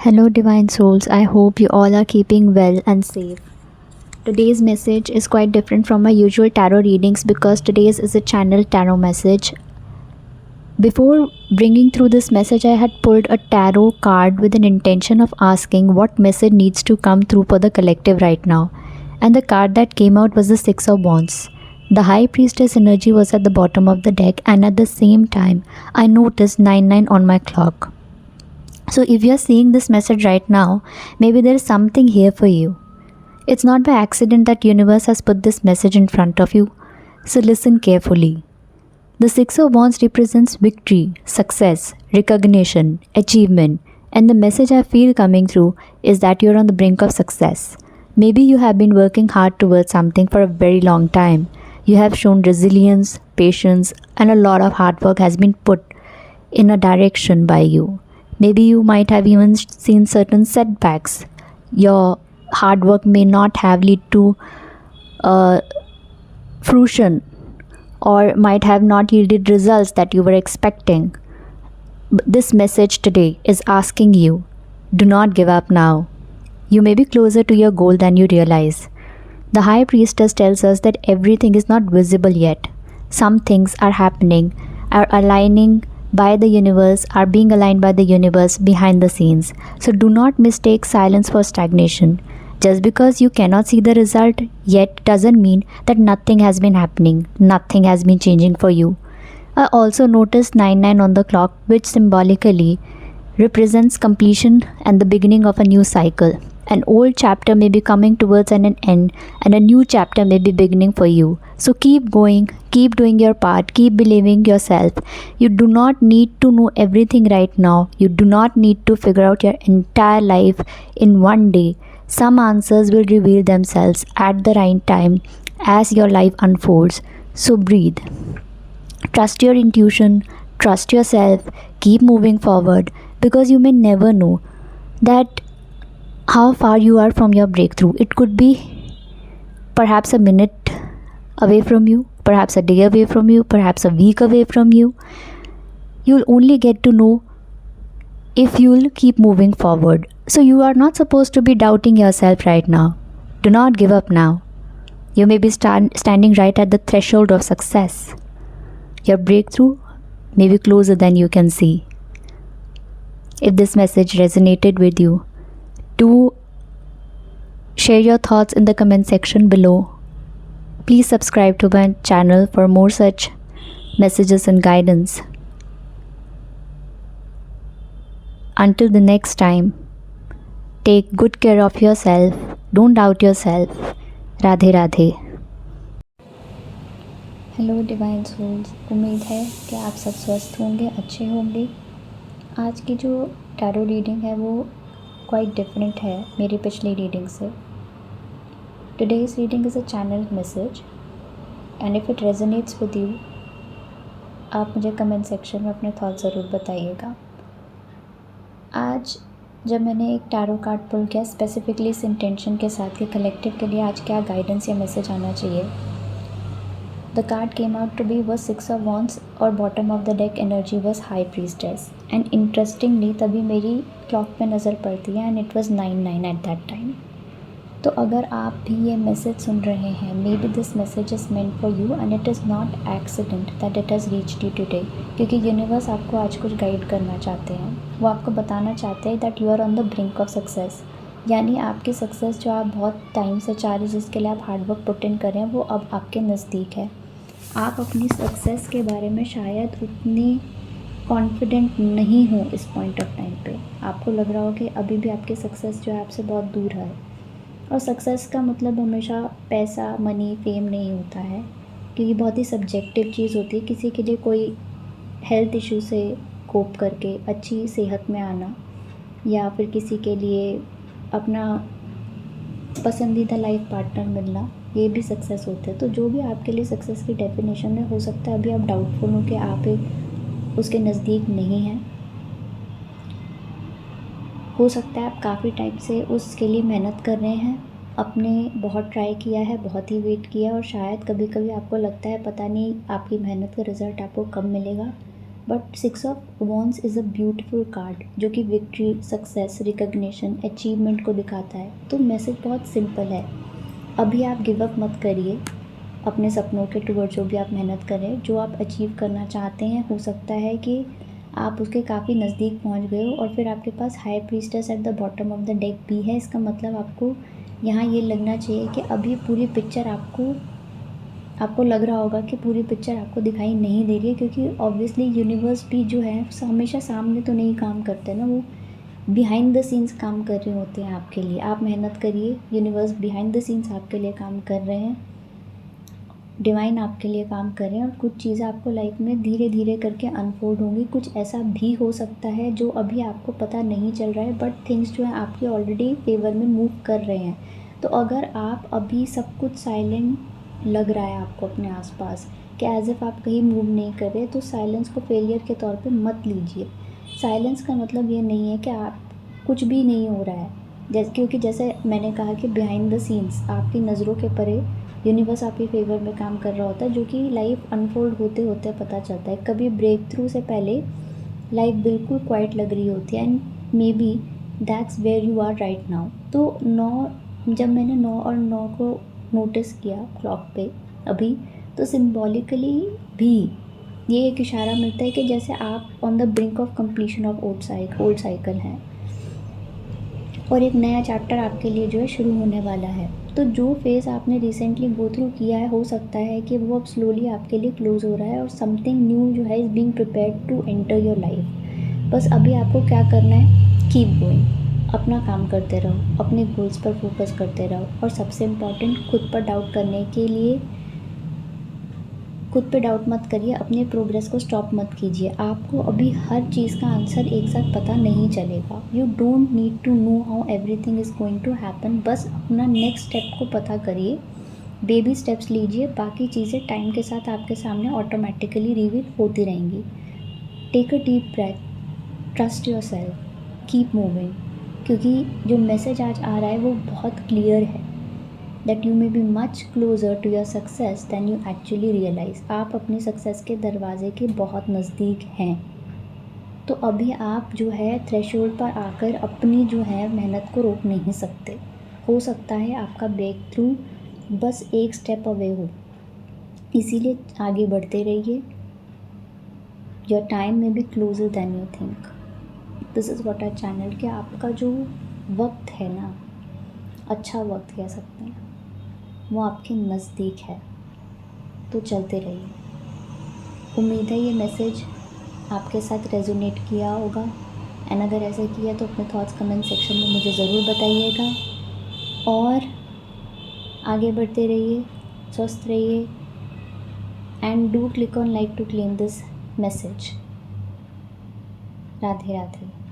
Hello, Divine Souls. I hope you all are keeping well and safe. Today's message is quite different from my usual tarot readings because today's is a channel tarot message. Before bringing through this message, I had pulled a tarot card with an intention of asking what message needs to come through for the collective right now. And the card that came out was the Six of Wands. The High Priestess energy was at the bottom of the deck, and at the same time, I noticed 99 on my clock. So if you're seeing this message right now, maybe there is something here for you. It's not by accident that universe has put this message in front of you. So listen carefully. The Six of Wands represents victory, success, recognition, achievement, and the message I feel coming through is that you're on the brink of success. Maybe you have been working hard towards something for a very long time. You have shown resilience, patience, and a lot of hard work has been put in a direction by you. Maybe you might have even seen certain setbacks. Your hard work may not have led to fruition or might have not yielded results that you were expecting. But this message today is asking you, do not give up now. You may be closer to your goal than you realize. The High Priestess tells us that everything is not visible yet. Some things are happening, are aligning by the universe, are being aligned by the universe behind the scenes. So do not mistake silence for stagnation. Just because you cannot see the result yet doesn't mean that nothing has been happening, nothing has been changing for you. I also noticed 99 on the clock, which symbolically represents completion and the beginning of a new cycle. An old chapter may be coming towards an end, and a new chapter may be beginning for you. So keep going, keep doing your part, keep believing yourself. You do not need to know everything right now. You do not need to figure out your entire life in one day. Some answers will reveal themselves at the right time as your life unfolds. So breathe. Trust your intuition, trust yourself, keep moving forward because you may never know that how far you are from your breakthrough. It could be perhaps a minute away from you, perhaps a day away from you, perhaps a week away from you. You'll only get to know if you'll keep moving forward. So you are not supposed to be doubting yourself right now. Do not give up now. You may be standing right at the threshold of success. Your breakthrough may be closer than you can see. If this message resonated with you, do share your thoughts in the comment section below. Please subscribe to my channel for more such messages and guidance. Until the next time, take good care of yourself. Don't doubt yourself. Radhe Radhe. Hello divine souls, उम्मीद है कि आप सब स्वस्थ होंगे, अच्छे होंगे। आज की जो टैरो रीडिंग है वो क्वाइट डिफरेंट है मेरी पिछली रीडिंग से। Today's reading is a channel message and if it resonates with you, आप मुझे कमेंट सेक्शन में अपने थॉट ज़रूर बताइएगा। आज जब मैंने एक टैरो कार्ड पुल किया स्पेसिफिकली इस इंटेंशन के साथ कि कलेक्टिव के लिए आज क्या गाइडेंस या मैसेज आना चाहिए, The card came out to be was Six of Wands और bottom of the deck energy was High Priestess. And interestingly तभी मेरी क्लॉक पे नज़र पड़ती है and it was 9:09 at that time. तो अगर आप भी ये मैसेज सुन रहे हैं, maybe this message is meant for you and it is not accident that it has reached you today. क्योंकि यूनिवर्स आपको आज कुछ गाइड करना चाहते हैं। वो आपको बताना चाहते हैं that you are on the brink of success. यानी आपकी सक्सेस जो आप बहुत टाइम से चाह रहे, जिसके लिए आप हार्ड वर्क पुट इन कर रहे हैं, वो अब आपके नज़दीक है। आप अपनी सक्सेस के बारे में शायद उतनी कॉन्फिडेंट नहीं हो इस पॉइंट ऑफ टाइम पे। आपको लग रहा हो कि अभी भी आपकी सक्सेस जो है आपसे बहुत दूर है। और सक्सेस का मतलब हमेशा पैसा, मनी, फेम नहीं होता है, क्योंकि बहुत ही सब्जेक्टिव चीज़ होती है। किसी के लिए कोई हेल्थ इशू से कोप करके अच्छी सेहत में आना, या फिर किसी के लिए अपना पसंदीदा लाइफ पार्टनर मिलना, ये भी सक्सेस होते हैं। तो जो भी आपके लिए सक्सेस की डेफिनेशन है, हो सकता है अभी आप डाउटफुल हो कि आप उसके नज़दीक नहीं हैं। हो सकता है आप काफ़ी टाइम से उसके लिए मेहनत कर रहे हैं, आपने बहुत ट्राई किया है, बहुत ही वेट किया, और शायद कभी कभी आपको लगता है पता नहीं आपकी मेहनत का रिज़ल्ट आपको कब मिलेगा। But 6 of wands is a beautiful card जो कि विक्ट्री, सक्सेस, रिकग्निशन, अचीवमेंट को दिखाता है। तो मैसेज बहुत सिंपल है, अभी आप गिव अप मत करिए अपने सपनों के टुवर्ड्स। जो भी आप मेहनत करें, जो आप अचीव करना चाहते हैं, हो सकता है कि आप उसके काफ़ी नज़दीक पहुंच गए हो और फिर आपके पास high priestess at the bottom of the deck भी है। इसका मतलब आपको यहाँ ये लगना चाहिए कि अभी पूरी पिक्चर आपको लग रहा होगा कि पूरी पिक्चर आपको दिखाई नहीं दे रही है, क्योंकि ऑब्वियसली यूनिवर्स भी जो है हमेशा सामने तो नहीं काम करते ना, वो बिहाइंड द सीन्स काम कर रहे होते हैं आपके लिए। आप मेहनत करिए, यूनिवर्स बिहाइंड द सीन्स आपके लिए काम कर रहे हैं, डिवाइन आपके लिए काम कर रहे हैं, और कुछ चीज़ें आपको लाइफ में धीरे धीरे करके अनफोल्ड होंगी। कुछ ऐसा भी हो सकता है जो अभी आपको पता नहीं चल रहा है, बट थिंग्स जो है आपके ऑलरेडी फेवर में मूव कर रहे हैं। तो अगर आप अभी सब कुछ साइलेंट लग रहा है आपको अपने आसपास कि एज इफ़ आप कहीं मूव नहीं कर रहे, तो साइलेंस को फेलियर के तौर पे मत लीजिए। साइलेंस का मतलब ये नहीं है कि आप कुछ भी नहीं हो रहा है, क्योंकि जैसे मैंने कहा कि बिहाइंड द सीन्स आपकी नज़रों के परे यूनिवर्स आपके फेवर में काम कर रहा होता है, जो कि लाइफ अनफोल्ड होते होते पता चलता है। कभी ब्रेक थ्रू से पहले लाइफ बिल्कुल क्वाइट लग रही होती है, and maybe that's where you are right now. तो 9, जब मैंने 9 और 9 को नोटिस किया क्लॉक पे अभी, तो सिम्बॉलिकली भी ये एक इशारा मिलता है कि जैसे आप on the brink of completion of old cycle हैं और एक नया चैप्टर आपके लिए जो है शुरू होने वाला है। तो जो फेज़ आपने रिसेंटली गो थ्रू किया है, हो सकता है कि वो अब स्लोली आपके लिए क्लोज हो रहा है और समथिंग न्यू जो है is being prepared to enter your life. बस अभी आपको क्या करना है, कीप गोइंग, अपना काम करते रहो, अपने गोल्स पर फोकस करते रहो, और सबसे इम्पॉर्टेंट खुद पर डाउट करने के लिए खुद पे डाउट मत करिए, अपने प्रोग्रेस को स्टॉप मत कीजिए। आपको अभी हर चीज़ का आंसर एक साथ पता नहीं चलेगा। You don't need to know how everything is going to happen. बस अपना नेक्स्ट स्टेप को पता करिए, बेबी स्टेप्स लीजिए, बाकी चीज़ें टाइम के साथ आपके सामने ऑटोमेटिकली रिवील होती रहेंगी। Take a deep breath, trust yourself, keep moving, क्योंकि जो मैसेज आज आ रहा है वो बहुत क्लियर है, that you may be much closer to your success than you actually realize। आप अपनी सक्सेस के दरवाजे के बहुत नज़दीक हैं। तो अभी आप जो है थ्रेशोल्ड पर आकर अपनी जो है मेहनत को रोक नहीं सकते। हो सकता है आपका ब्रेक थ्रू बस एक स्टेप अवे हो, इसीलिए आगे बढ़ते रहिए। Your time may be closer than you think. This is what I channel कि आपका जो वक्त है ना, अच्छा वक्त कह सकते हैं, वो आपके नज़दीक है। तो चलते रहिए। उम्मीद है ये मैसेज आपके साथ रेजोनेट किया होगा, एंड अगर ऐसा किया तो अपने थॉट्स कमेंट सेक्शन में मुझे ज़रूर बताइएगा। और आगे बढ़ते रहिए, स्वस्थ रहिए, and do click on like to claim this message. Radhe Radhe.